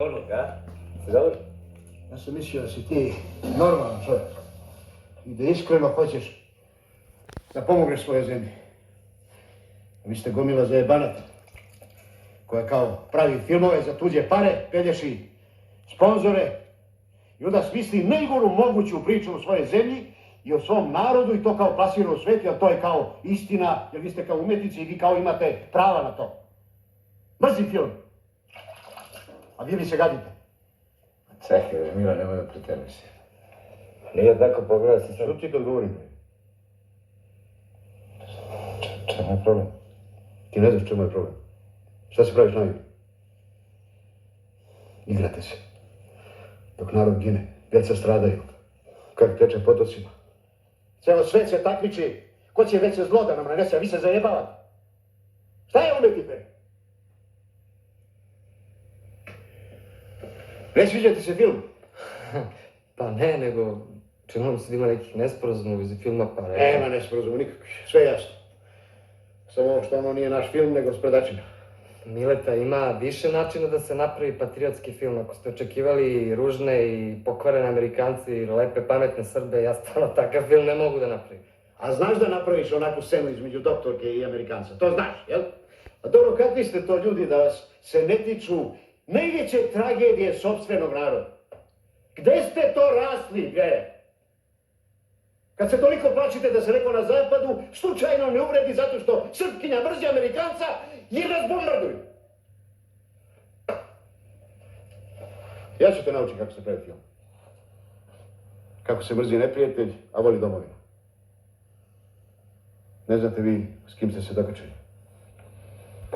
Onoga, si dobro? Ja sam mislio da si ti normalan čovjek i da iskreno hoćeš da pomogneš svojoj zemlji. Vi ste gomila zajebanata koja kao pravi filmove za tuđe pare, pelješi sponzore i onda smisli najgoru moguću priču o svojoj zemlji i o svom narodu i to kao plasira u svijet, jer to je kao istina, jer vi ste kao umjetnici i vi kao imate prava na to. Mrzim film. A vi mi se gadite. Čekaj, Mila, nemoj da pretjeraš. Nije tako, pogledaj si sad. Šuti kad govorim. Čemu je problem? Ti ne znaš čemu je problem. Šta se praviš na igru? Igrate se. Dok narod gine, djeca stradaju. Kad teče potocima. Celo svet se takmiči. Ko će veće zlo da nam nanese, a vi se zajebavate. Šta je umetite? Ne sviđa ti se film? Pa ne, nego činilo mi se da ima nekih nesporazuma u vezi filma, pa ne. Nema nesporazuma nikakvih, sve jasno. Samo što ono nije naš film, nego sprdačina. Mileta, ima više načina da se napravi patriotski film. Ako ste očekivali ružne i pokvarene Amerikanci i lepe, pametne Srbe, ja stvarno takav film ne mogu da napravim. A znaš da napraviš onakvu scenu između doktorke i Amerikanca? To znaš, jel? A dobro, kakvi ste to ljudi da vas se ne tiču najveće tragedije sopstvenog naroda? Gde ste to rasli, gdje? Kad se toliko plačite da se neko na zapadu slučajno ne uvredi zato što Srpkinja mrzi Amerikanca i nas bombarduju. Ja ću te naučiti kako se pravi film. Kako se mrzi neprijatelj, a voli domovinu. Ne znate vi s kim ste se dokačili.